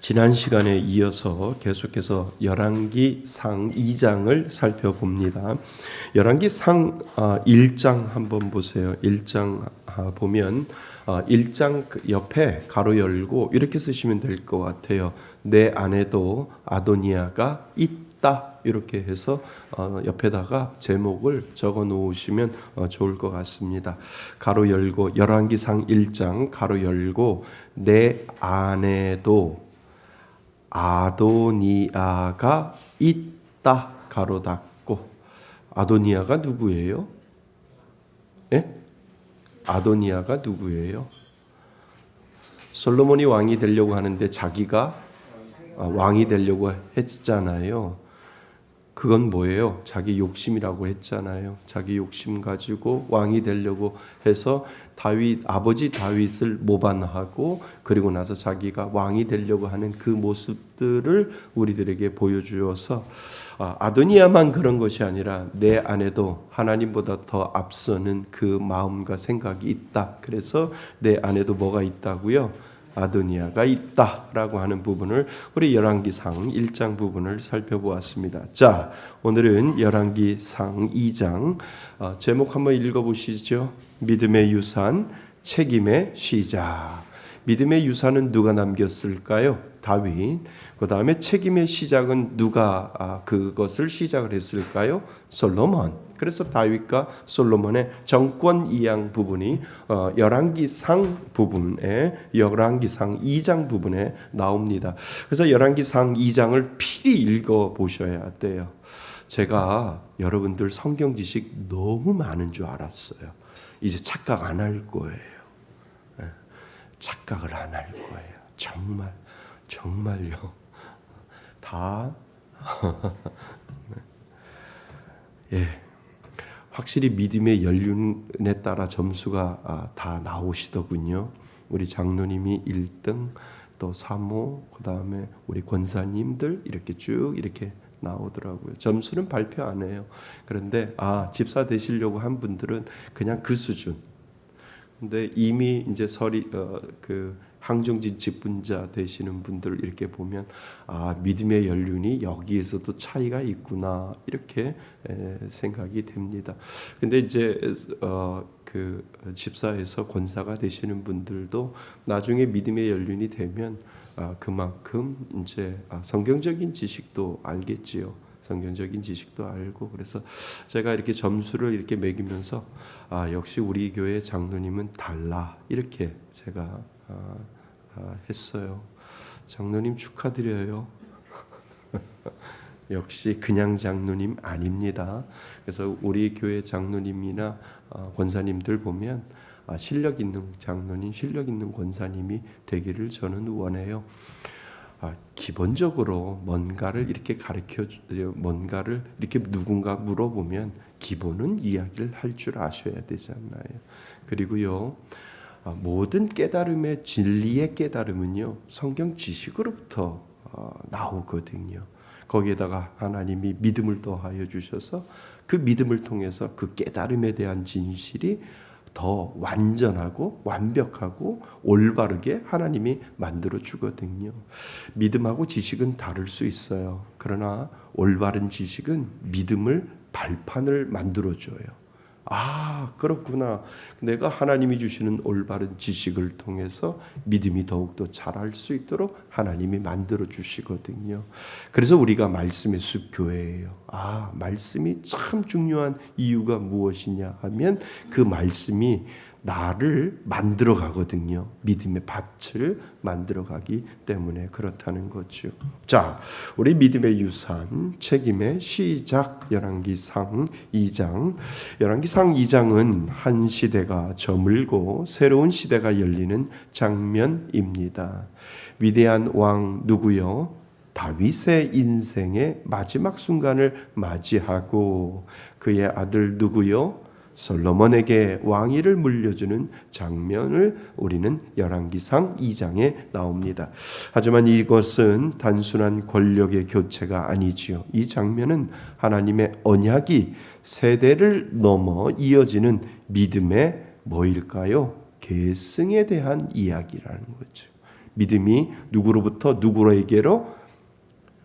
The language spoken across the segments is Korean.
지난 시간에 이어서 계속해서 열왕기상 2장을 살펴봅니다. 열왕기상 1장 한번 보세요. 1장 보면 1장 옆에 가로 열고 이렇게 쓰시면 될 것 같아요. 내 안에도 아도니아가 있다. 이렇게 해서 옆에다가 제목을 적어 놓으시면 좋을 것 같습니다. 가로 열고 열왕기상 1장 가로 열고 내 안에도 아도니아가 있다 가로 닫고. 아도니아가 누구예요? 예? 아도니아가 누구예요? 솔로몬이 왕이 되려고 하는데 자기가 왕이 되려고 했잖아요. 그건 뭐예요? 자기 욕심이라고 했잖아요. 자기 욕심 가지고 왕이 되려고 해서 아버지 다윗을 모반하고 그리고 나서 자기가 왕이 되려고 하는 그 모습들을 우리들에게 보여주어서 아도니아만 그런 것이 아니라 내 안에도 하나님보다 더 앞서는 그 마음과 생각이 있다. 그래서 내 안에도 뭐가 있다고요? 아도니아가 있다라고 하는 부분을 우리 열왕기상 1장 부분을 살펴보았습니다. 자, 오늘은 열왕기상 2장 제목 한번 읽어보시죠. 믿음의 유산, 책임의 시작. 믿음의 유산은 누가 남겼을까요? 다윗. 그 다음에 책임의 시작은 누가 그것을 시작을 했을까요? 솔로몬. 그래서 다윗과 솔로몬의 정권 이양 부분이 열왕기상 부분에 열왕기상 2장 부분에 나옵니다. 그래서 열왕기상 2장을 필히 읽어 보셔야 돼요. 제가 여러분들 성경 지식 너무 많은 줄 알았어요. 이제 착각 안 할 거예요. 착각을 안 할 거예요. 정말요. 다 예. 확실히 믿음의 연륜에 따라 점수가 다 나오시더군요. 우리 장로님이 1등, 또 사모, 그 다음에 우리 권사님들 이렇게 쭉 이렇게 나오더라고요. 점수는 발표 안 해요. 그런데 집사 되시려고 한 분들은 그냥 그 수준. 근데 이미 이제 항종진 직분자 되시는 분들을 이렇게 보면 믿음의 연륜이 여기에서도 차이가 있구나 이렇게 생각이 됩니다. 근데 이제 그 집사에서 권사가 되시는 분들도 나중에 믿음의 연륜이 되면 그만큼 이제 성경적인 지식도 알겠지요. 성경적인 지식도 알고. 그래서 제가 이렇게 점수를 이렇게 매기면서 역시 우리 교회 장로님은 달라 이렇게 제가 했어요. 장로님 축하드려요. 역시 그냥 장로님 아닙니다. 그래서 우리 교회 장로님이나 권사님들 보면 실력 있는 장로님, 실력 있는 권사님이 되기를 저는 원해요. 기본적으로 뭔가를 이렇게 뭔가를 이렇게 누군가 물어보면 기본은 이야기를 할 줄 아셔야 되지 않나요? 그리고요, 모든 깨달음의 진리의 깨달음은요, 성경 지식으로부터 나오거든요. 거기에다가 하나님이 믿음을 더하여 주셔서 그 믿음을 통해서 그 깨달음에 대한 진실이 더 완전하고 완벽하고 올바르게 하나님이 만들어 주거든요. 믿음하고 지식은 다를 수 있어요. 그러나 올바른 지식은 믿음을 발판을 만들어 줘요. 그렇구나. 내가 하나님이 주시는 올바른 지식을 통해서 믿음이 더욱더 자랄 수 있도록 하나님이 만들어 주시거든요. 그래서 우리가 말씀의 숲 교회예요. 말씀이 참 중요한 이유가 무엇이냐 하면 그 말씀이 나를 만들어 가거든요. 믿음의 밭을 만들어 가기 때문에 그렇다는 거죠. 자, 우리 믿음의 유산, 책임의 시작, 열왕기상 2장. 열왕기상 2장은 한 시대가 저물고 새로운 시대가 열리는 장면입니다. 위대한 왕 누구요? 다윗의 인생의 마지막 순간을 맞이하고 그의 아들 누구요? 솔로몬에게 왕위를 물려주는 장면을 우리는 열왕기상 2장에 나옵니다. 하지만 이것은 단순한 권력의 교체가 아니지요. 이 장면은 하나님의 언약이 세대를 넘어 이어지는 믿음의 뭐일까요? 계승에 대한 이야기라는 거죠. 믿음이 누구로부터 누구에게로?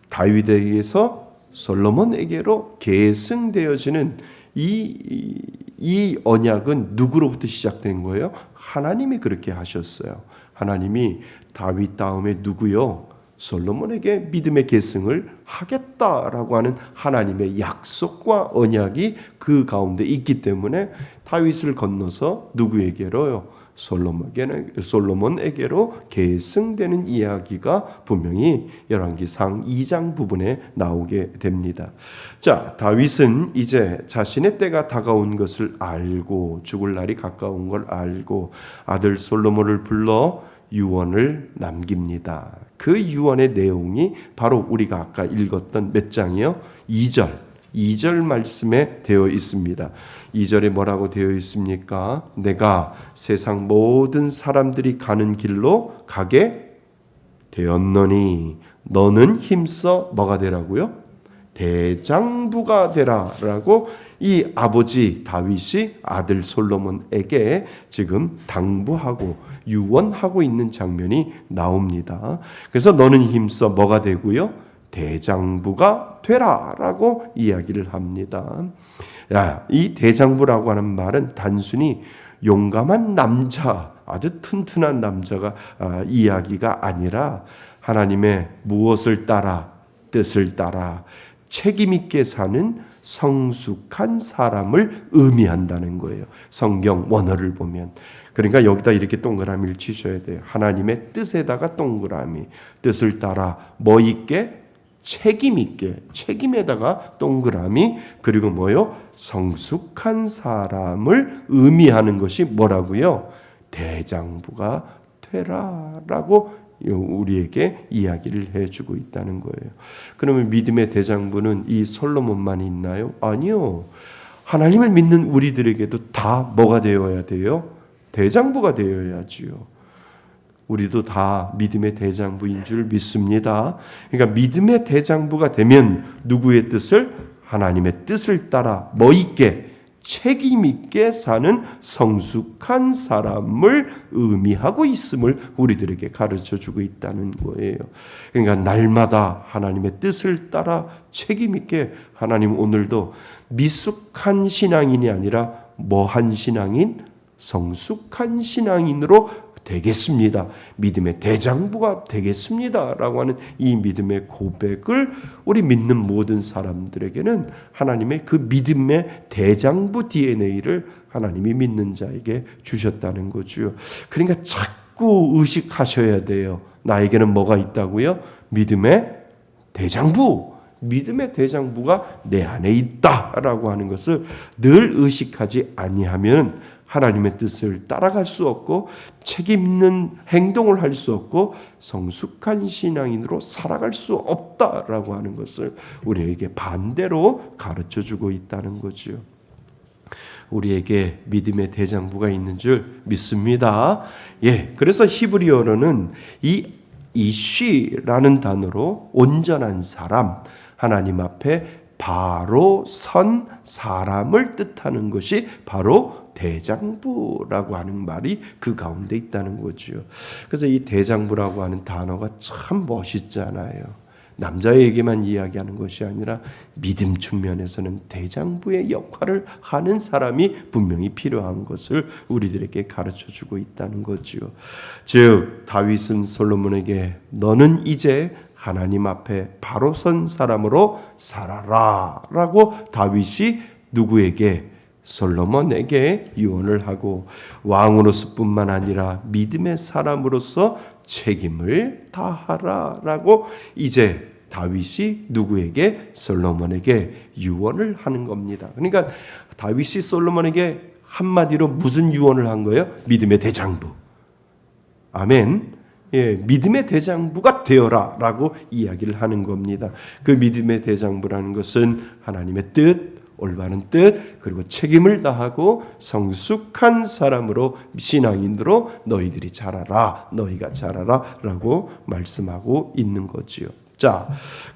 다윗에게서 솔로몬에게로 계승되어지는 이 언약은 누구로부터 시작된 거예요? 하나님이 그렇게 하셨어요. 하나님이 다윗 다음에 누구요? 솔로몬에게 믿음의 계승을 하겠다라고 하는 하나님의 약속과 언약이 그 가운데 있기 때문에 다윗을 건너서 누구에게로요? 솔로몬에게로 계승되는 이야기가 분명히 열왕기상 2장 부분에 나오게 됩니다. 자, 다윗은 이제 자신의 때가 다가온 것을 알고 죽을 날이 가까운 걸 알고 아들 솔로몬을 불러 유언을 남깁니다. 그 유언의 내용이 바로 우리가 아까 읽었던 몇 장이요? 2절 말씀에 되어 있습니다. 2절에 뭐라고 되어 있습니까? 내가 세상 모든 사람들이 가는 길로 가게 되었노니 너는 힘써 뭐가 되라고요? 대장부가 되라라고 이 아버지 다윗이 아들 솔로몬에게 지금 당부하고 유언하고 있는 장면이 나옵니다. 그래서 너는 힘써 뭐가 되고요? 대장부가 되라라고 이야기를 합니다. 이 대장부라고 하는 말은 단순히 용감한 남자, 아주 튼튼한 남자가 이야기가 아니라 하나님의 무엇을 따라, 뜻을 따라 책임 있게 사는 성숙한 사람을 의미한다는 거예요. 성경 원어를 보면. 그러니까 여기다 이렇게 동그라미를 치셔야 돼요. 하나님의 뜻에다가 동그라미, 뜻을 따라 뭐 있게? 책임 있게, 책임에다가 동그라미, 그리고 뭐요? 성숙한 사람을 의미하는 것이 뭐라고요? 대장부가 되라라고 우리에게 이야기를 해주고 있다는 거예요. 그러면 믿음의 대장부는 이 솔로몬만 있나요? 아니요. 하나님을 믿는 우리들에게도 다 뭐가 되어야 돼요? 대장부가 되어야지요. 우리도 다 믿음의 대장부인 줄 믿습니다. 그러니까 믿음의 대장부가 되면 누구의 뜻을? 하나님의 뜻을 따라 뭐 있게? 책임 있게 사는 성숙한 사람을 의미하고 있음을 우리들에게 가르쳐주고 있다는 거예요. 그러니까 날마다 하나님의 뜻을 따라 책임 있게 하나님 오늘도 미숙한 신앙인이 아니라 뭐한 신앙인? 성숙한 신앙인으로 되겠습니다. 믿음의 대장부가 되겠습니다. 라고 하는 이 믿음의 고백을 우리 믿는 모든 사람들에게는 하나님의 그 믿음의 대장부 DNA를 하나님이 믿는 자에게 주셨다는 거죠. 그러니까 자꾸 의식하셔야 돼요. 나에게는 뭐가 있다고요? 믿음의 대장부. 믿음의 대장부가 내 안에 있다라고 하는 것을 늘 의식하지 아니하면 하나님의 뜻을 따라갈 수 없고 책임 있는 행동을 할 수 없고 성숙한 신앙인으로 살아갈 수 없다라고 하는 것을 우리에게 반대로 가르쳐주고 있다는 거죠. 우리에게 믿음의 대장부가 있는 줄 믿습니다. 그래서 히브리어로는 이 이쉬라는 단어로 온전한 사람, 하나님 앞에 바로 선 사람을 뜻하는 것이 바로 대장부라고 하는 말이 그 가운데 있다는 거죠. 그래서 이 대장부라고 하는 단어가 참 멋있잖아요. 남자에게만 이야기하는 것이 아니라 믿음 측면에서는 대장부의 역할을 하는 사람이 분명히 필요한 것을 우리들에게 가르쳐주고 있다는 거죠. 즉 다윗은 솔로몬에게 너는 이제 하나님 앞에 바로 선 사람으로 살아라 라고 다윗이 누구에게? 솔로몬에게 유언을 하고 왕으로서 뿐만 아니라 믿음의 사람으로서 책임을 다하라라고 이제 다윗이 누구에게? 솔로몬에게 유언을 하는 겁니다. 그러니까 다윗이 솔로몬에게 한마디로 무슨 유언을 한 거예요? 믿음의 대장부. 아멘. 믿음의 대장부가 되어라라고 이야기를 하는 겁니다. 그 믿음의 대장부라는 것은 하나님의 뜻, 올바른 뜻, 그리고 책임을 다하고 성숙한 사람으로 신앙인으로 너희들이 자라라, 너희가 자라라라고 말씀하고 있는 거지요. 자,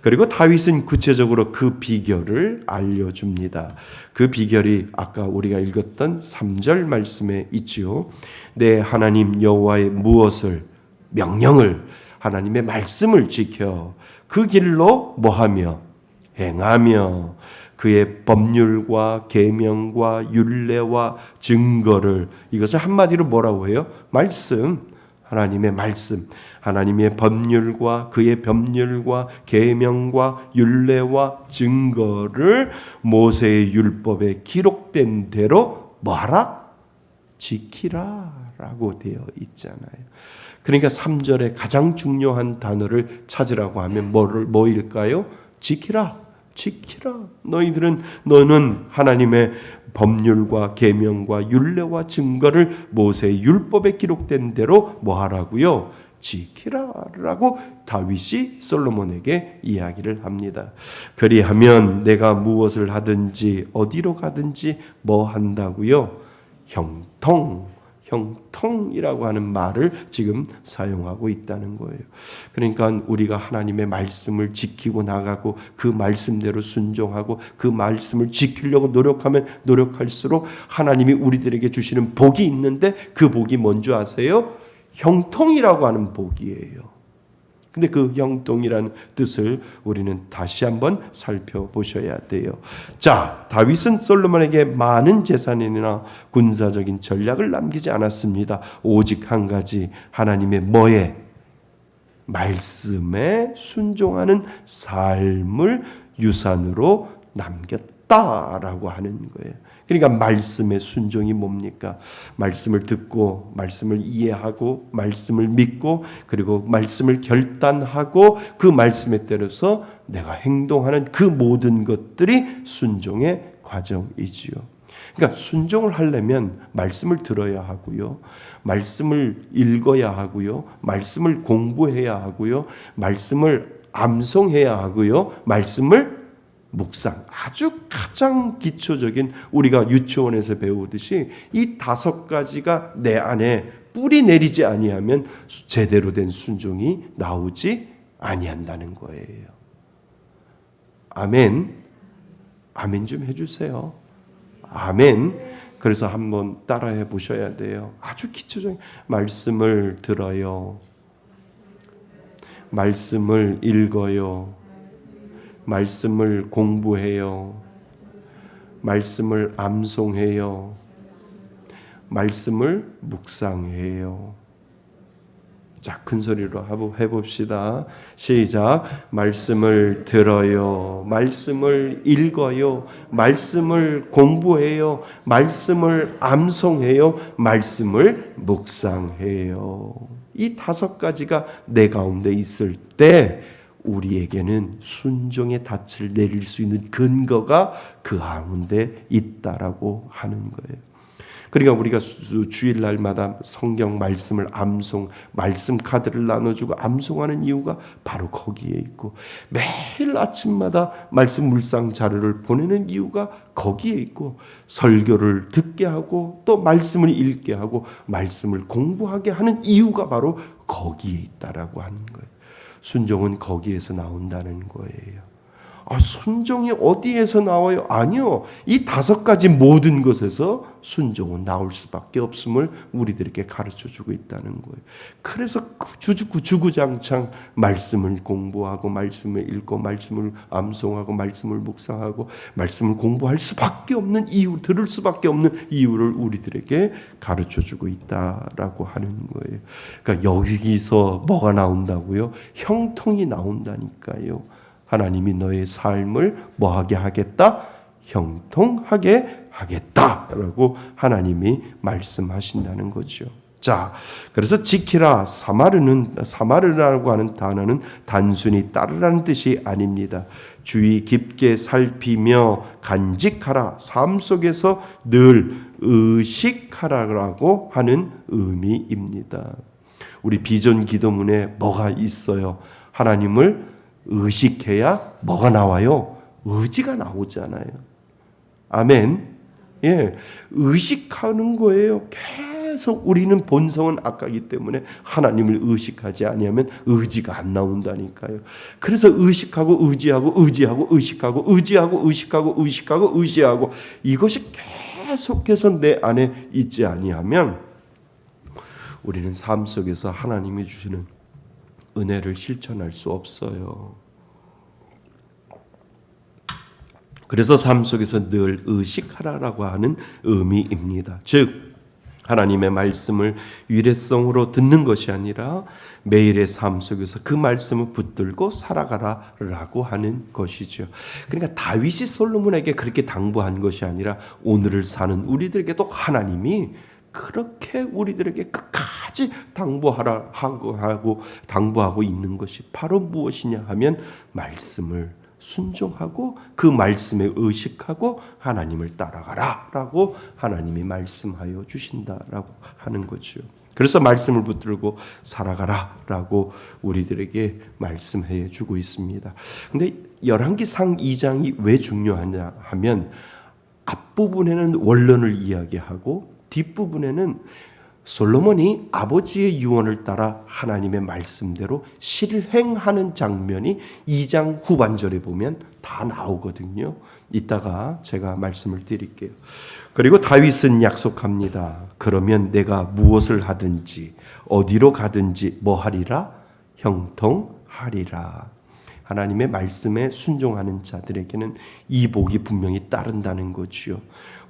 그리고 다윗은 구체적으로 그 비결을 알려줍니다. 그 비결이 아까 우리가 읽었던 3절 말씀에 있지요. 내 하나님 여호와의 무엇을 명령을, 하나님의 말씀을 지켜 그 길로 뭐하며 행하며 그의 법률과 계명과 율례와 증거를, 이것을 한마디로 뭐라고 해요? 말씀, 하나님의 말씀, 하나님의 법률과 그의 법률과 계명과 율례와 증거를 모세의 율법에 기록된 대로 뭐하라? 지키라라고 되어 있잖아요. 그러니까 3절에 가장 중요한 단어를 찾으라고 하면 뭐일까요? 지키라. 지키라. 너는 하나님의 법률과 계명과 율례와 증거를 모세의 율법에 기록된 대로 뭐 하라고요? 지키라라고 다윗이 솔로몬에게 이야기를 합니다. 그리하면 내가 무엇을 하든지 어디로 가든지 뭐 한다고요? 형통이라고 하는 말을 지금 사용하고 있다는 거예요. 그러니까 우리가 하나님의 말씀을 지키고 나가고 그 말씀대로 순종하고 그 말씀을 지키려고 노력하면 노력할수록 하나님이 우리들에게 주시는 복이 있는데 그 복이 뭔지 아세요? 형통이라고 하는 복이에요. 근데 그 형통이라는 뜻을 우리는 다시 한번 살펴보셔야 돼요. 자, 다윗은 솔로몬에게 많은 재산이나 군사적인 전략을 남기지 않았습니다. 오직 한 가지, 하나님의 뭐에? 말씀에 순종하는 삶을 유산으로 남겼다라고 하는 거예요. 그러니까 말씀의 순종이 뭡니까? 말씀을 듣고 말씀을 이해하고 말씀을 믿고 그리고 말씀을 결단하고 그 말씀에 따라서 내가 행동하는 그 모든 것들이 순종의 과정이지요. 그러니까 순종을 하려면 말씀을 들어야 하고요. 말씀을 읽어야 하고요. 말씀을 공부해야 하고요. 말씀을 암송해야 하고요. 말씀을 묵상, 아주 가장 기초적인 우리가 유치원에서 배우듯이 이 5가지가 내 안에 뿌리 내리지 아니하면 제대로 된 순종이 나오지 아니한다는 거예요. 아멘. 아멘 좀 해주세요. 아멘. 그래서 한번 따라해 보셔야 돼요. 아주 기초적인 말씀을 들어요. 말씀을 읽어요. 말씀을 공부해요. 말씀을 암송해요. 말씀을 묵상해요. 자, 큰 소리로 해봅시다. 시작. 말씀을 들어요. 말씀을 읽어요. 말씀을 공부해요. 말씀을 암송해요. 말씀을 묵상해요. 이 5가지가 내 가운데 있을 때 우리에게는 순종의 닻을 내릴 수 있는 근거가 그 가운데 있다라고 하는 거예요. 그러니까 우리가 주일날마다 성경 말씀을 말씀 카드를 나눠주고 암송하는 이유가 바로 거기에 있고, 매일 아침마다 말씀 묵상 자료를 보내는 이유가 거기에 있고, 설교를 듣게 하고 또 말씀을 읽게 하고 말씀을 공부하게 하는 이유가 바로 거기에 있다라고 하는 거예요. 순종은 거기에서 나온다는 거예요. 순종이 어디에서 나와요? 아니요. 이 5가지 모든 것에서 순종은 나올 수밖에 없음을 우리들에게 가르쳐주고 있다는 거예요. 그래서 주구장창 말씀을 공부하고 말씀을 읽고 말씀을 암송하고 말씀을 묵상하고 말씀을 공부할 수밖에 없는 이유, 들을 수밖에 없는 이유를 우리들에게 가르쳐주고 있다라고 하는 거예요. 그러니까 여기서 뭐가 나온다고요? 형통이 나온다니까요. 하나님이 너의 삶을 뭐하게 하겠다? 형통하게 하겠다라고 하나님이 말씀하신다는 거죠. 자, 그래서 지키라, 사마르라고 하는 단어는 단순히 따르라는 뜻이 아닙니다. 주의 깊게 살피며 간직하라, 삶 속에서 늘 의식하라고 하는 의미입니다. 우리 비전 기도문에 뭐가 있어요? 하나님을 의식해야 뭐가 나와요? 의지가 나오잖아요. 아멘. 예, 의식하는 거예요. 계속 우리는 본성은 악하기 때문에 하나님을 의식하지 아니하면 의지가 안 나온다니까요. 그래서 의식하고 의지하고 의지하고 의식하고 의지하고 의식하고 의식하고 의지하고 이것이 계속해서 내 안에 있지 아니하면 우리는 삶 속에서 하나님이 주시는 은혜를 실천할 수 없어요. 그래서 삶 속에서 늘 의식하라라고 하는 의미입니다. 즉 하나님의 말씀을 일회성으로 듣는 것이 아니라 매일의 삶 속에서 그 말씀을 붙들고 살아가라라고 하는 것이죠. 그러니까 다윗이 솔로몬에게 그렇게 당부한 것이 아니라 오늘을 사는 우리들에게도 하나님이 그렇게 우리들에게 끝까지 당부하라 하고 당부하고 있는 것이 바로 무엇이냐 하면 말씀을 순종하고 그 말씀에 의식하고 하나님을 따라가라라고 하나님이 말씀하여 주신다라고 하는 거죠. 그래서 말씀을 붙들고 살아가라라고 우리들에게 말씀해 주고 있습니다. 근데 열왕기상 2장이 왜 중요하냐 하면 앞부분에는 원론을 이야기하고 뒷부분에는 솔로몬이 아버지의 유언을 따라 하나님의 말씀대로 실행하는 장면이 2장 후반절에 보면 다 나오거든요. 이따가 제가 말씀을 드릴게요. 그리고 다윗은 약속합니다. 그러면 내가 무엇을 하든지 어디로 가든지 뭐 하리라? 형통하리라. 하나님의 말씀에 순종하는 자들에게는 이 복이 분명히 따른다는 거지요.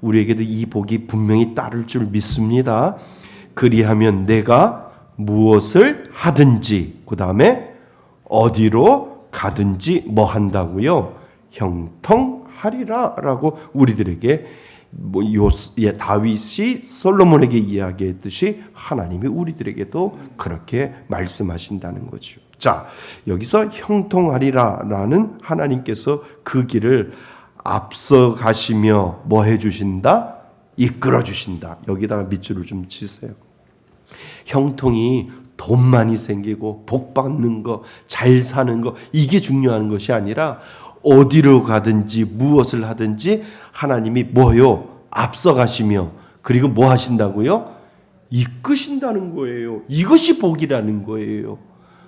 우리에게도 이 복이 분명히 따를 줄 믿습니다. 그리하면 내가 무엇을 하든지 그 다음에 어디로 가든지 뭐 한다고요? 형통하리라 라고 우리들에게 다윗이 솔로몬에게 이야기했듯이 하나님이 우리들에게도 그렇게 말씀하신다는 거죠. 자, 여기서 형통하리라 라는 하나님께서 그 길을 앞서 가시며 뭐 해주신다? 이끌어 주신다. 여기다가 밑줄을 좀 치세요. 형통이 돈 많이 생기고 복 받는 거, 잘 사는 거 이게 중요한 것이 아니라 어디로 가든지 무엇을 하든지 하나님이 뭐요? 앞서 가시며 그리고 뭐 하신다고요? 이끄신다는 거예요. 이것이 복이라는 거예요.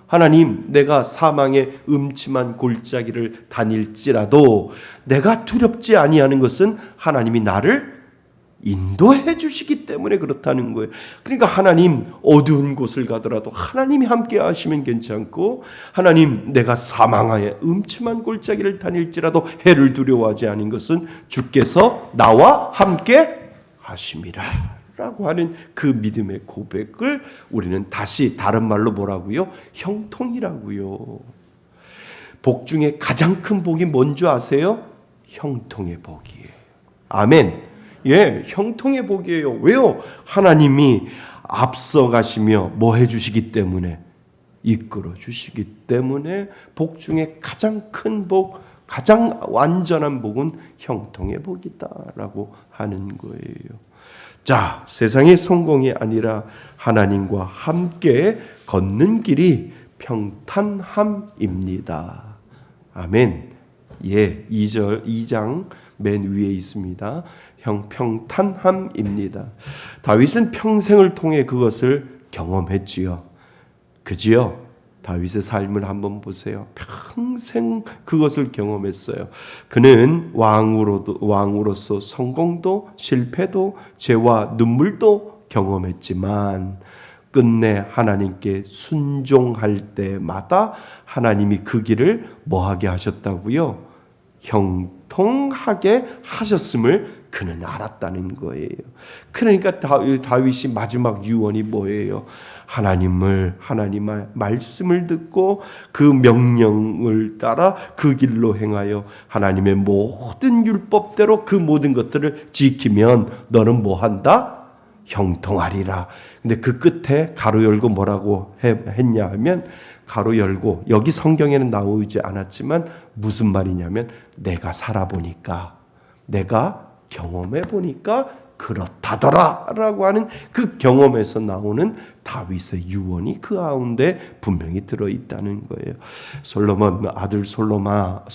하나님, 내가 사망의 음침한 골짜기를 다닐지라도 내가 두렵지 아니하는 것은 하나님이 나를 인도해 주시기 때문에 그렇다는 거예요. 그러니까 하나님 어두운 곳을 가더라도 하나님이 함께 하시면 괜찮고, 하나님 내가 사망하에 음침한 골짜기를 다닐지라도 해를 두려워하지 않은 것은 주께서 나와 함께 하심이라 라고 하는 그 믿음의 고백을 우리는 다시 다른 말로 뭐라고요? 형통이라고요. 복 중에 가장 큰 복이 뭔지 아세요? 형통의 복이에요. 아멘. 예, 형통의 복이에요. 왜요? 하나님이 앞서 가시며 뭐 해주시기 때문에, 이끌어 주시기 때문에 복 중에 가장 큰 복, 가장 완전한 복은 형통의 복이다라고 하는 거예요. 자, 세상의 성공이 아니라 하나님과 함께 걷는 길이 평탄함입니다. 아멘. 예, 2장 맨 위에 있습니다. 평탄함입니다. 다윗은 평생을 통해 그것을 경험했지요. 그지요? 다윗의 삶을 한번 보세요. 평생 그것을 경험했어요. 그는 왕으로서 성공도 실패도 죄와 눈물도 경험했지만 끝내 하나님께 순종할 때마다 하나님이 그 길을 뭐하게 하셨다고요? 형통하게 하셨음을 그는 알았다는 거예요. 그러니까 다윗이 마지막 유언이 뭐예요? 하나님의 말씀을 듣고 그 명령을 따라 그 길로 행하여 하나님의 모든 율법대로 그 모든 것들을 지키면 너는 뭐 한다? 형통하리라. 근데 그 끝에 가로 열고 뭐라고 했냐 하면, 가로 열고, 여기 성경에는 나오지 않았지만 무슨 말이냐면, 내가 살아보니까, 내가 경험해보니까 그렇다더라 라고 하는 그 경험에서 나오는 다윗의 유언이 그 가운데 분명히 들어있다는 거예요. 아들 솔로몬아,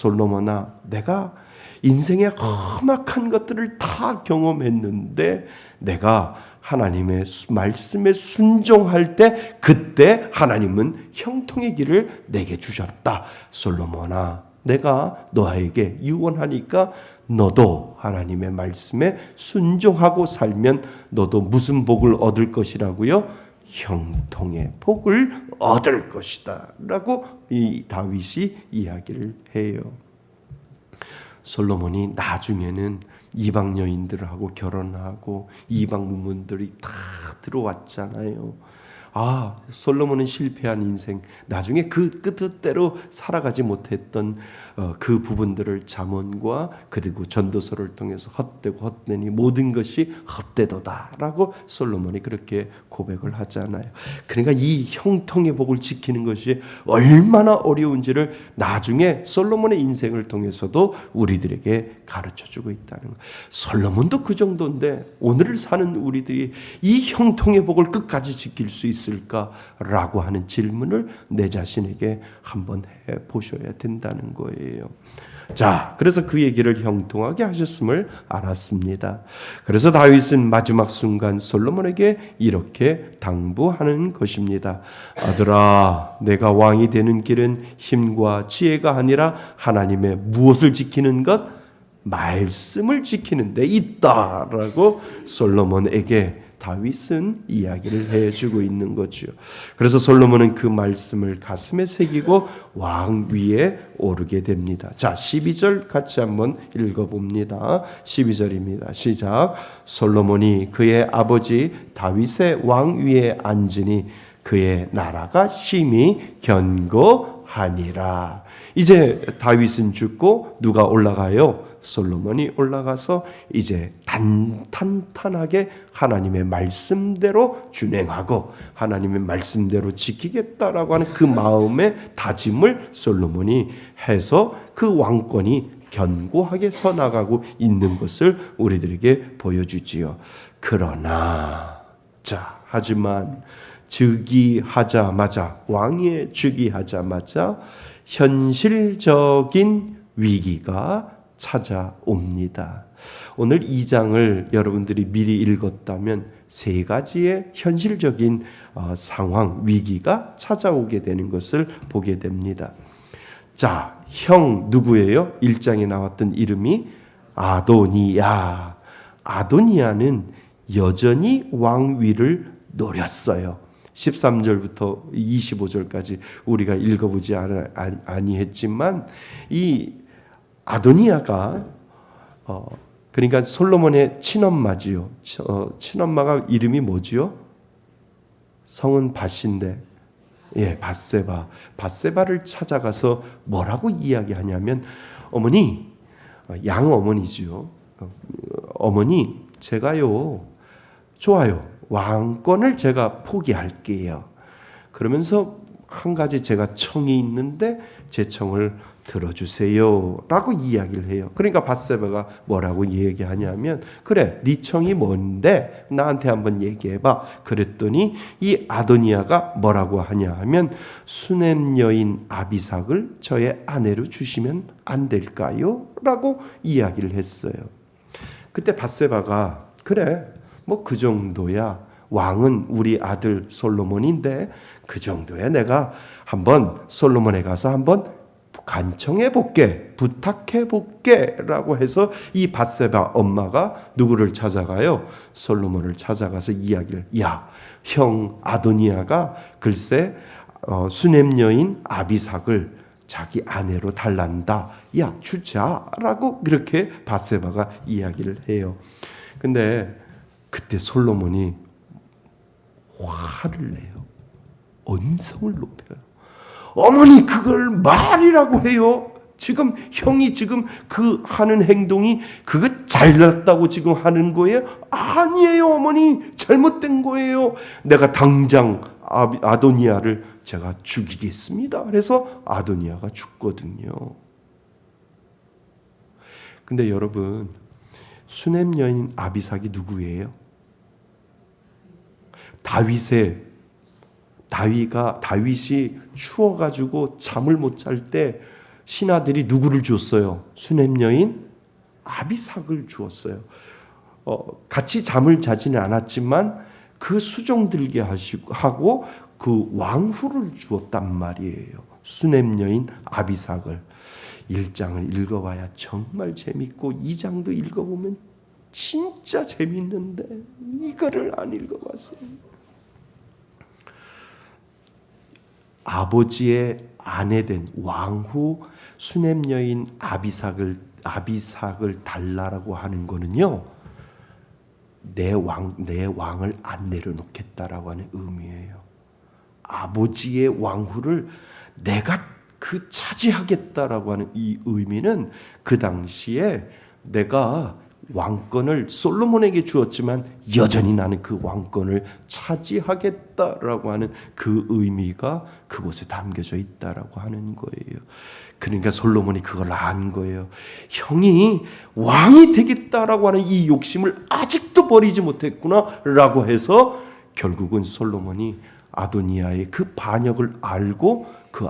내가 인생의 험악한 것들을 다 경험했는데 내가 하나님의 말씀에 순종할 때 그때 하나님은 형통의 길을 내게 주셨다. 솔로몬아, 내가 너에게 유언하니까 너도 하나님의 말씀에 순종하고 살면 너도 무슨 복을 얻을 것이라고요? 형통의 복을 얻을 것이다 라고 이 다윗이 이야기를 해요. 솔로몬이 나중에는 이방 여인들하고 결혼하고 이방 문물들이 다 들어왔잖아요. 솔로몬은 실패한 인생, 나중에 그 뜻대로 살아가지 못했던 그 부분들을 잠언과 그리고 전도서를 통해서 헛되고 헛되니 모든 것이 헛되도다라고 솔로몬이 그렇게 고백을 하잖아요. 그러니까 이 형통의 복을 지키는 것이 얼마나 어려운지를 나중에 솔로몬의 인생을 통해서도 우리들에게 가르쳐주고 있다는 거예요. 솔로몬도 그 정도인데 오늘을 사는 우리들이 이 형통의 복을 끝까지 지킬 수 있을까라고 하는 질문을 내 자신에게 한번 해보셔야 된다는 거예요. 자, 그래서 그 얘기를 형통하게 하셨음을 알았습니다. 그래서 다윗은 마지막 순간 솔로몬에게 이렇게 당부하는 것입니다. 아들아, 내가 왕이 되는 길은 힘과 지혜가 아니라 하나님의 무엇을 지키는 것? 말씀을 지키는 데 있다라고 솔로몬에게 다윗은 이야기를 해주고 있는 거죠. 그래서 솔로몬은 그 말씀을 가슴에 새기고 왕 위에 오르게 됩니다. 자, 12절 같이 한번 읽어봅니다. 12절입니다. 시작. 솔로몬이 그의 아버지 다윗의 왕 위에 앉으니 그의 나라가 심히 견고하니라. 이제 다윗은 죽고 누가 올라가요? 솔로몬이 올라가서 이제 탄탄하게 하나님의 말씀대로 준행하고 하나님의 말씀대로 지키겠다라고 하는 그 마음의 다짐을 솔로몬이 해서 그 왕권이 견고하게 서나가고 있는 것을 우리들에게 보여주지요. 그러나 하지만 즉위하자마자 왕위에 즉위하자마자 현실적인 위기가 찾아옵니다. 오늘 2장을 여러분들이 미리 읽었다면 세 가지의 현실적인 상황, 위기가 찾아오게 되는 것을 보게 됩니다. 자, 형 누구예요? 1장에 나왔던 이름이 아도니야. 아도니야는 여전히 왕위를 노렸어요. 13절부터 25절까지 우리가 읽어보지 아니했지만 이 아도니야가 그러니까 솔로몬의 친엄마지요. 친엄마가 이름이 뭐지요? 성은 밧인데, 밧세바. 밧세바를 찾아가서 뭐라고 이야기하냐면, 어머니, 양 어머니지요. 어머니, 제가요, 좋아요. 왕권을 제가 포기할게요. 그러면서 한 가지 제가 청이 있는데 제 청을 들어주세요 라고 이야기를 해요. 그러니까 밧세바가 뭐라고 얘기하냐면, 그래, 네 청이 뭔데 나한테 한번 얘기해봐. 그랬더니 이 아도니아가 뭐라고 하냐 하면, 수넴 여인 아비삭을 저의 아내로 주시면 안 될까요? 라고 이야기를 했어요. 그때 밧세바가 그래, 뭐 그 정도야, 왕은 우리 아들 솔로몬인데 그 정도야, 내가 한번 솔로몬에 가서 한번 간청해 볼게, 부탁해 볼게 라고 해서 이 밧세바 엄마가 누구를 찾아가요? 솔로몬을 찾아가서 이야기를, 야, 형 아도니아가 글쎄 수넴 여인 아비삭을 자기 아내로 달란다, 야, 주자라고 그렇게 밧세바가 이야기를 해요. 근데 그때 솔로몬이 화를 내요. 언성을 높여요. 어머니, 그걸 말이라고 해요? 지금 형이 지금 그 하는 행동이 그거 잘났다고 지금 하는 거예요? 아니에요, 어머니, 잘못된 거예요. 내가 당장 아도니아를 제가 죽이겠습니다. 그래서 아도니아가 죽거든요. 근데 여러분, 수넴 여인 아비삭이 누구예요? 다윗이 추워가지고 잠을 못 잘 때 신하들이 누구를 주었어요? 수넴 여인 아비삭을 주었어요. 같이 잠을 자지는 않았지만 그 수종 들게 하고 그 왕후를 주었단 말이에요. 수넴 여인 아비삭을. 1장을 읽어봐야 정말 재밌고 2장도 읽어보면 진짜 재밌는데 이거를 안 읽어봤어요. 아버지의 아내된 왕후 수넴 여인 아비삭을 달라라고 하는 거는요, 내 왕을 안 내려놓겠다라고 하는 의미예요. 아버지의 왕후를 내가 차지하겠다라고 하는 이 의미는 그 당시에 내가 왕권을 솔로몬에게 주었지만 여전히 나는 그 왕권을 차지하겠다라고 하는 그 의미가 그곳에 담겨져 있다라고 하는 거예요. 그러니까 솔로몬이 그걸 안 거예요. 형이 왕이 되겠다라고 하는 이 욕심을 아직도 버리지 못했구나라고 해서 결국은 솔로몬이 아도니아의 그 반역을 알고 그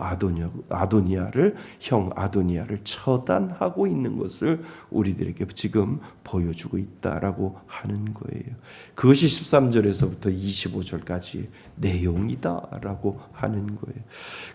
형 아도니아를 처단하고 있는 것을 우리들에게 지금 보여주고 있다라고 하는 거예요. 그것이 13절에서부터 25절까지의 내용이다라고 하는 거예요.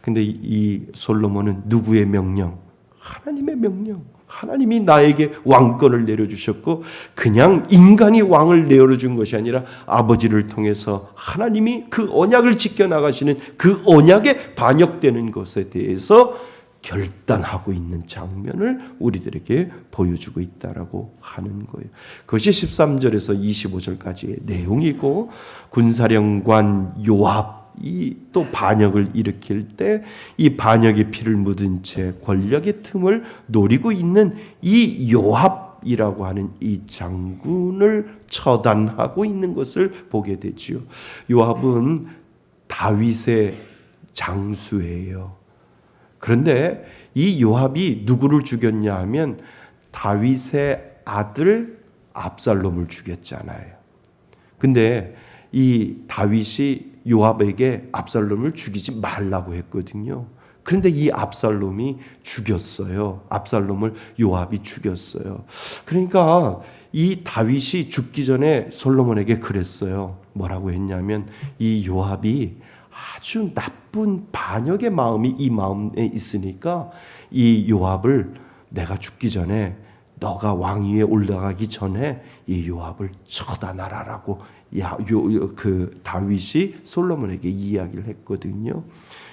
근데 이 솔로몬은 누구의 명령? 하나님의 명령. 하나님이 나에게 왕권을 내려주셨고 그냥 인간이 왕을 내려준 것이 아니라 아버지를 통해서 하나님이 그 언약을 지켜나가시는 그 언약에 반역되는 것에 대해서 결단하고 있는 장면을 우리들에게 보여주고 있다라고 하는 거예요. 그것이 13절에서 25절까지의 내용이고, 군사령관 요압이 또 반역을 일으킬 때 이 반역의 피를 묻은 채 권력의 틈을 노리고 있는 이 요압이라고 하는 이 장군을 처단하고 있는 것을 보게 되지요. 요압은 다윗의 장수예요. 그런데 이 요압이 누구를 죽였냐 하면 다윗의 아들 압살롬을 죽였잖아요. 근데 이 다윗이 요압에게 압살롬을 죽이지 말라고 했거든요. 그런데 이 압살롬이 죽였어요. 압살롬을 요압이 죽였어요. 그러니까 이 다윗이 죽기 전에 솔로몬에게 그랬어요. 뭐라고 했냐면 이 요압이 아주 나쁜 반역의 마음이 이 마음에 있으니까 이 요압을 내가 죽기 전에 너가 왕위에 올라가기 전에 이 요압을 처단하라라고 그 다윗이 솔로몬에게 이야기를 했거든요.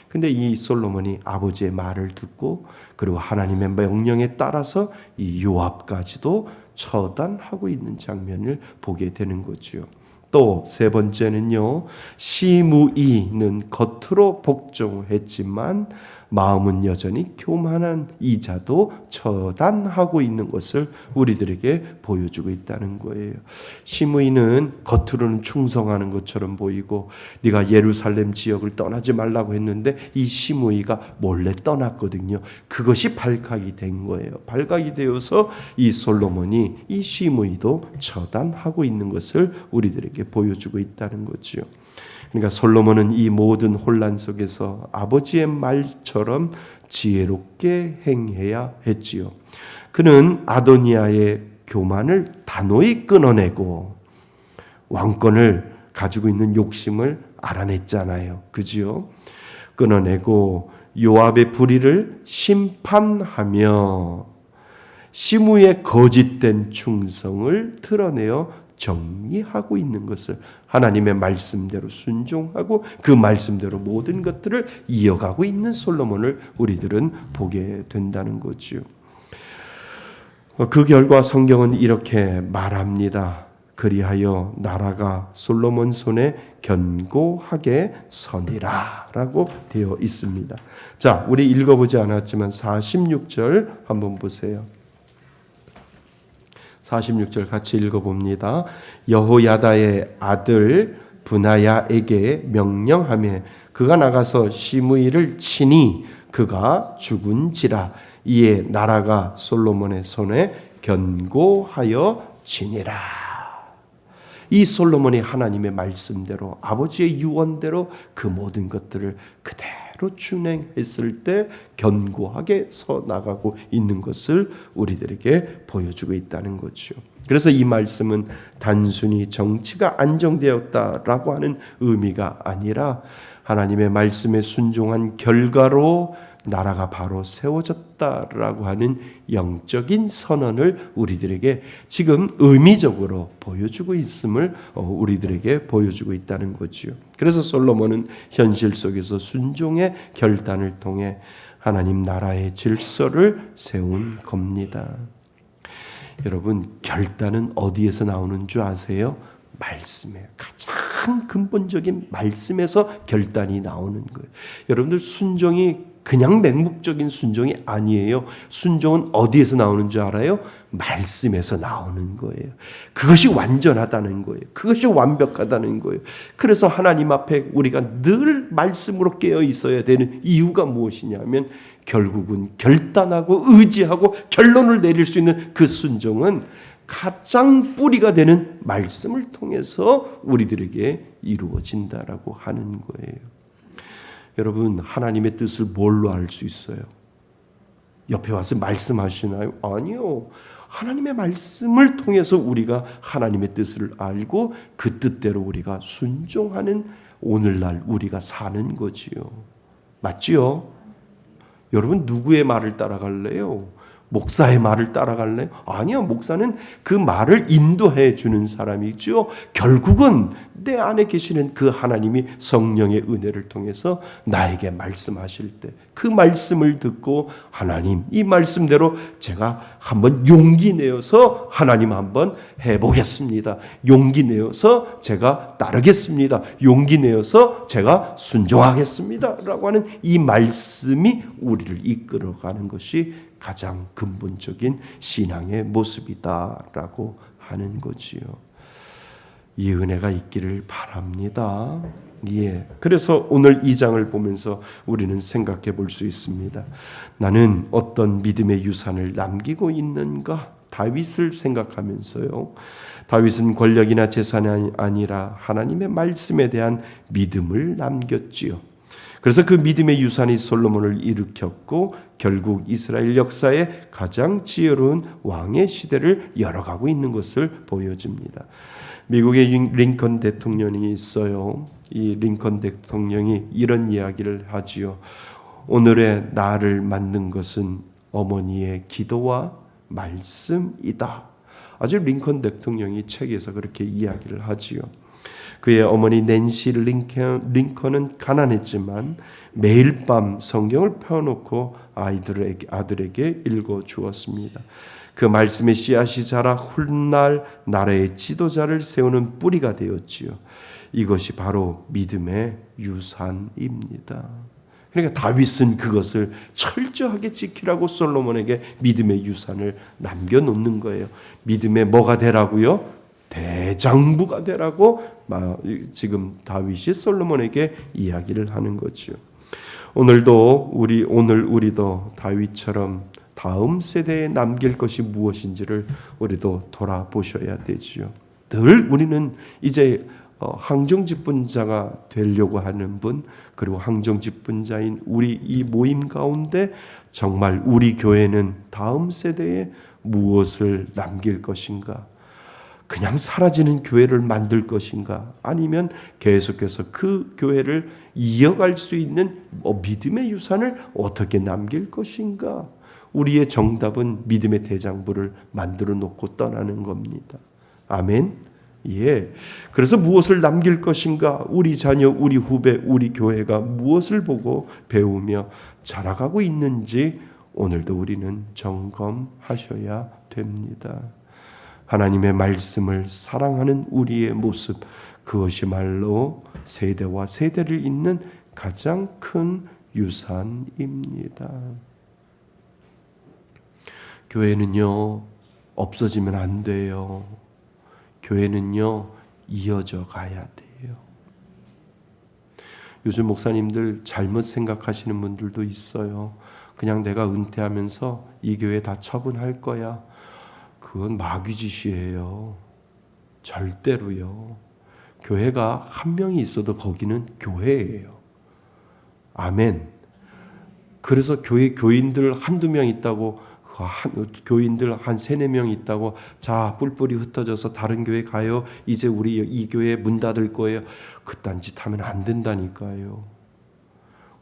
근데 이 솔로몬이 아버지의 말을 듣고 그리고 하나님의 명령에 따라서 이 요압까지도 처단하고 있는 장면을 보게 되는 거죠. 또 세 번째는요, 시므이는 겉으로 복종했지만 마음은 여전히 교만한 이자도 처단하고 있는 것을 우리들에게 보여주고 있다는 거예요. 시므이는 겉으로는 충성하는 것처럼 보이고 네가 예루살렘 지역을 떠나지 말라고 했는데 이 시므이가 몰래 떠났거든요. 그것이 발각이 된 거예요. 발각이 되어서 이 솔로몬이 이 시므이도 처단하고 있는 것을 우리들에게 보여주고 있다는 거죠. 그러니까 솔로몬은 이 모든 혼란 속에서 아버지의 말처럼 지혜롭게 행해야 했지요. 그는 아도니아의 교만을 단호히 끊어내고 왕권을 가지고 있는 욕심을 알아냈잖아요. 그지요? 끊어내고 요압의 불의를 심판하며 시므의 거짓된 충성을 드러내어 정리하고 있는 것을 하나님의 말씀대로 순종하고 그 말씀대로 모든 것들을 이어가고 있는 솔로몬을 우리들은 보게 된다는 거죠. 그 결과 성경은 이렇게 말합니다. 그리하여 나라가 솔로몬 손에 견고하게 서니라 라고 되어 있습니다. 자, 우리 읽어보지 않았지만 46절 한번 보세요. 46절 같이 읽어봅니다. 여호야다의 아들 브나야에게 명령하며 그가 나가서 시므이를 치니 그가 죽은지라. 이에 나라가 솔로몬의 손에 견고하여 지니라. 이 솔로몬이 하나님의 말씀대로 아버지의 유언대로 그 모든 것들을 그대로 준행했을 때 견고하게 서 나가고 있는 것을 우리들에게 보여주고 있다는 거죠. 그래서 이 말씀은 단순히 정치가 안정되었다라고 하는 의미가 아니라 하나님의 말씀에 순종한 결과로 나라가 바로 세워졌다라고 하는 영적인 선언을 우리들에게 지금 의미적으로 보여주고 있음을 우리들에게 보여주고 있다는 거지요. 그래서 솔로몬은 현실 속에서 순종의 결단을 통해 하나님 나라의 질서를 세운 겁니다. 여러분, 결단은 어디에서 나오는 줄 아세요? 말씀이에요. 가장 근본적인 말씀에서 결단이 나오는 거예요. 여러분들, 순종이 그냥 맹목적인 순종이 아니에요. 순종은 어디에서 나오는 줄 알아요? 말씀에서 나오는 거예요. 그것이 완전하다는 거예요. 그것이 완벽하다는 거예요. 그래서 하나님 앞에 우리가 늘 말씀으로 깨어 있어야 되는 이유가 무엇이냐면, 결국은 결단하고 의지하고 결론을 내릴 수 있는 그 순종은 가장 뿌리가 되는 말씀을 통해서 우리들에게 이루어진다라고 하는 거예요. 여러분, 하나님의 뜻을 뭘로 알 수 있어요? 옆에 와서 말씀하시나요? 아니요. 하나님의 말씀을 통해서 우리가 하나님의 뜻을 알고 그 뜻대로 우리가 순종하는 오늘날 우리가 사는 거지요. 맞지요? 여러분, 누구의 말을 따라갈래요? 목사의 말을 따라갈래요? 아니요. 목사는 그 말을 인도해 주는 사람이죠. 결국은 내 안에 계시는 그 하나님이 성령의 은혜를 통해서 나에게 말씀하실 때 그 말씀을 듣고, 하나님, 이 말씀대로 제가 한번 용기 내어서 하나님 한번 해보겠습니다. 용기 내어서 제가 따르겠습니다. 용기 내어서 제가 순종하겠습니다. 라고 하는 이 말씀이 우리를 이끌어가는 것이 가장 근본적인 신앙의 모습이다라고 하는 거지요. 이 은혜가 있기를 바랍니다. 예. 그래서 오늘 이 장을 보면서 우리는 생각해 볼 수 있습니다. 나는 어떤 믿음의 유산을 남기고 있는가? 다윗을 생각하면서요. 다윗은 권력이나 재산이 아니라 하나님의 말씀에 대한 믿음을 남겼지요. 그래서 그 믿음의 유산이 솔로몬을 일으켰고 결국 이스라엘 역사의 가장 지혜로운 왕의 시대를 열어가고 있는 것을 보여줍니다. 미국의 링컨 대통령이 있어요. 이 링컨 대통령이 이런 이야기를 하지요. 오늘의 나를 만든 것은 어머니의 기도와 말씀이다. 아주 링컨 대통령이 책에서 그렇게 이야기를 하지요. 그의 어머니 낸시 링컨은 가난했지만 매일 밤 성경을 펴놓고 아들에게 읽어 주었습니다. 그 말씀의 씨앗이 자라 훗날 나라의 지도자를 세우는 뿌리가 되었지요. 이것이 바로 믿음의 유산입니다. 그러니까 다윗은 그것을 철저하게 지키라고 솔로몬에게 믿음의 유산을 남겨놓는 거예요. 믿음의 뭐가 되라고요? 대장부가 되라고 지금 다윗이 솔로몬에게 이야기를 하는 거죠. 오늘 우리도 다윗처럼 다음 세대에 남길 것이 무엇인지를 우리도 돌아보셔야 되지요. 늘 우리는 이제 항정직분자가 되려고 하는 분, 그리고 항정직분자인 우리 이 모임 가운데 정말 우리 교회는 다음 세대에 무엇을 남길 것인가? 그냥 사라지는 교회를 만들 것인가? 아니면 계속해서 그 교회를 이어갈 수 있는 믿음의 유산을 어떻게 남길 것인가? 우리의 정답은 믿음의 대장부를 만들어 놓고 떠나는 겁니다. 아멘. 예. 그래서 무엇을 남길 것인가? 우리 자녀, 우리 후배, 우리 교회가 무엇을 보고 배우며 자라가고 있는지 오늘도 우리는 점검하셔야 됩니다. 하나님의 말씀을 사랑하는 우리의 모습, 그것이말로 세대와 세대를 잇는 가장 큰 유산입니다. 교회는요, 없어지면 안 돼요. 교회는요, 이어져 가야 돼요. 요즘 목사님들 잘못 생각하시는 분들도 있어요. 그냥 내가 은퇴하면서 이 교회 다 처분할 거야. 그건 마귀짓이에요. 절대로요. 교회가 한 명이 있어도 거기는 교회예요. 아멘. 그래서 교인들 한두 명 있다고, 교인들 한 3-4명 있다고, 자, 뿔뿔이 흩어져서 다른 교회 가요. 이제 우리 이 교회 문 닫을 거예요. 그딴 짓 하면 안 된다니까요.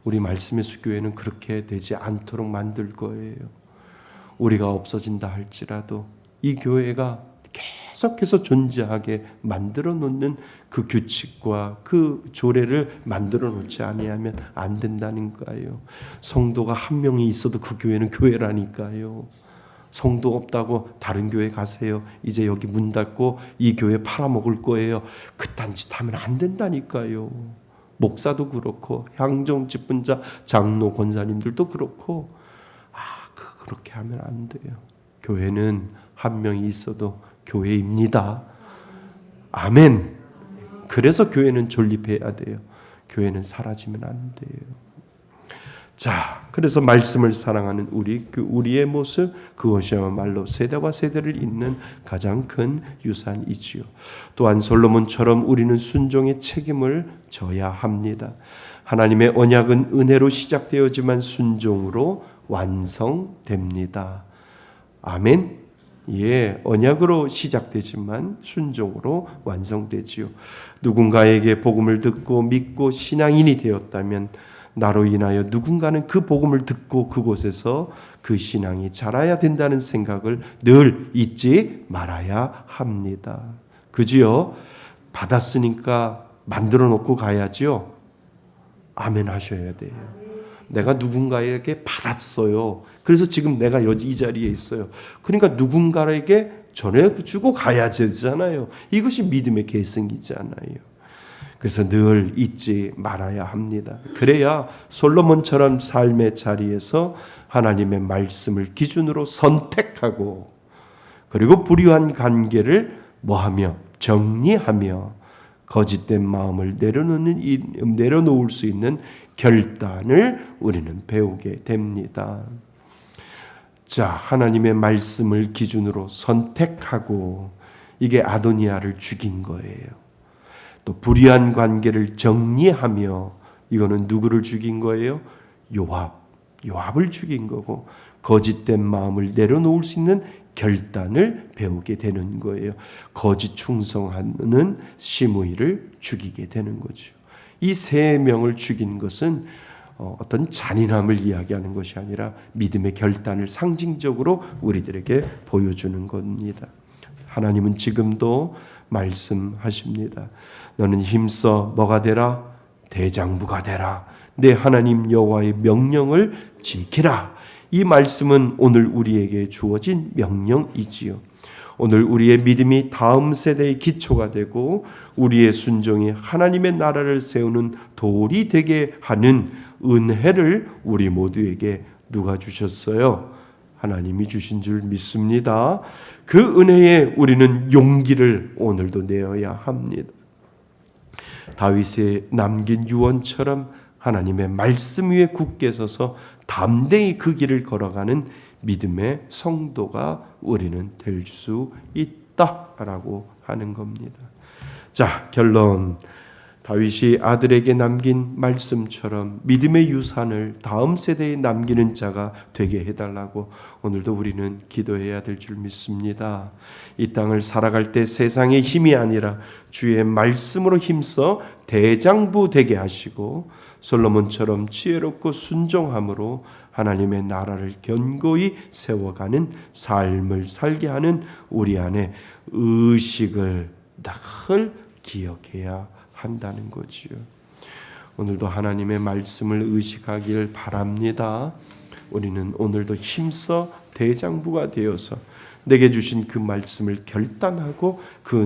우리 말씀의 교회는 그렇게 되지 않도록 만들 거예요. 우리가 없어진다 할지라도 이 교회가 계속해서 존재하게 만들어 놓는 그 규칙과 그 조례를 만들어 놓지 아니하면 안 된다는 거예요. 성도가 한 명이 있어도 그 교회는 교회라니까요. 성도 없다고 다른 교회 가세요. 이제 여기 문 닫고 이 교회 팔아먹을 거예요. 그딴 짓 하면 안 된다니까요. 목사도 그렇고 향정 집분자 장로 권사님들도 그렇고 그렇게 하면 안 돼요. 교회는 한 명이 있어도 교회입니다. 아멘. 그래서 교회는 존립해야 돼요. 교회는 사라지면 안 돼요. 자, 그래서 말씀을 사랑하는 우리의 모습, 그것이야말로 세대와 세대를 잇는 가장 큰 유산이지요. 또한 솔로몬처럼 우리는 순종의 책임을 져야 합니다. 하나님의 언약은 은혜로 시작되었지만 순종으로 완성됩니다. 아멘. 예, 언약으로 시작되지만 순종으로 완성되지요. 누군가에게 복음을 듣고 믿고 신앙인이 되었다면 나로 인하여 누군가는 그 복음을 듣고 그곳에서 그 신앙이 자라야 된다는 생각을 늘 잊지 말아야 합니다. 그지요? 받았으니까 만들어 놓고 가야지요. 아멘 하셔야 돼요. 내가 누군가에게 받았어요. 그래서 지금 내가 이 자리에 있어요. 그러니까 누군가에게 전해주고 가야 되잖아요. 이것이 믿음의 계승이잖아요. 그래서 늘 잊지 말아야 합니다. 그래야 솔로몬처럼 삶의 자리에서 하나님의 말씀을 기준으로 선택하고 그리고 불의한 관계를 뭐하며 정리하며 거짓된 마음을 내려놓을 수 있는 결단을 우리는 배우게 됩니다. 자, 하나님의 말씀을 기준으로 선택하고 이게 아도니아를 죽인 거예요. 또 불의한 관계를 정리하며 이거는 누구를 죽인 거예요? 요압을 죽인 거고 거짓된 마음을 내려놓을 수 있는 결단을 배우게 되는 거예요. 거짓 충성하는 시므이를 죽이게 되는 거죠. 이 세 명을 죽인 것은 어떤 잔인함을 이야기하는 것이 아니라 믿음의 결단을 상징적으로 우리들에게 보여주는 겁니다. 하나님은 지금도 말씀하십니다. 너는 힘써 뭐가 되라? 대장부가 되라. 내 하나님 여호와의 명령을 지키라. 이 말씀은 오늘 우리에게 주어진 명령이지요. 오늘 우리의 믿음이 다음 세대의 기초가 되고 우리의 순종이 하나님의 나라를 세우는 돌이 되게 하는 은혜를 우리 모두에게 누가 주셨어요? 하나님이 주신 줄 믿습니다. 그 은혜에 우리는 용기를 오늘도 내어야 합니다. 다윗의 남긴 유언처럼 하나님의 말씀 위에 굳게 서서 담대히 그 길을 걸어가는 믿음의 성도가 우리는 될 수 있다라고 하는 겁니다. 자, 결론. 다윗이 아들에게 남긴 말씀처럼 믿음의 유산을 다음 세대에 남기는 자가 되게 해달라고 오늘도 우리는 기도해야 될 줄 믿습니다. 이 땅을 살아갈 때 세상의 힘이 아니라 주의 말씀으로 힘써 대장부 되게 하시고 솔로몬처럼 지혜롭고 순종함으로 하나님의 나라를 견고히 세워가는 삶을 살게 하는 우리 안에 의식을 늘 기억해야 한다는 거지요. 오늘도 하나님의 말씀을 의식하길 바랍니다. 우리는 오늘도 힘써 대장부가 되어서 내게 주신 그 말씀을 결단하고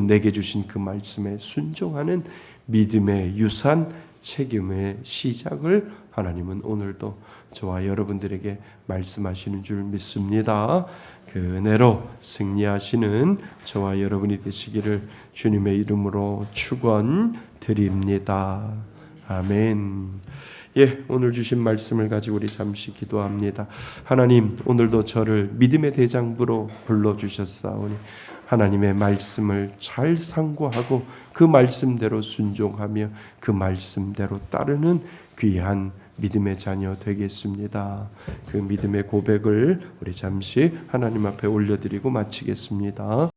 내게 주신 그 말씀에 순종하는 믿음의 유산, 책임의 시작을 하나님은 오늘도 저와 여러분들에게 말씀하시는 줄 믿습니다. 그 은혜로 승리하시는 저와 여러분이 되시기를 주님의 이름으로 축원드립니다. 아멘. 예, 오늘 주신 말씀을 가지고 우리 잠시 기도합니다. 하나님, 오늘도 저를 믿음의 대장부로 불러주셨사오니 하나님의 말씀을 잘 상고하고 그 말씀대로 순종하며 그 말씀대로 따르는 귀한 믿음의 자녀 되겠습니다. 그 믿음의 고백을 우리 잠시 하나님 앞에 올려드리고 마치겠습니다.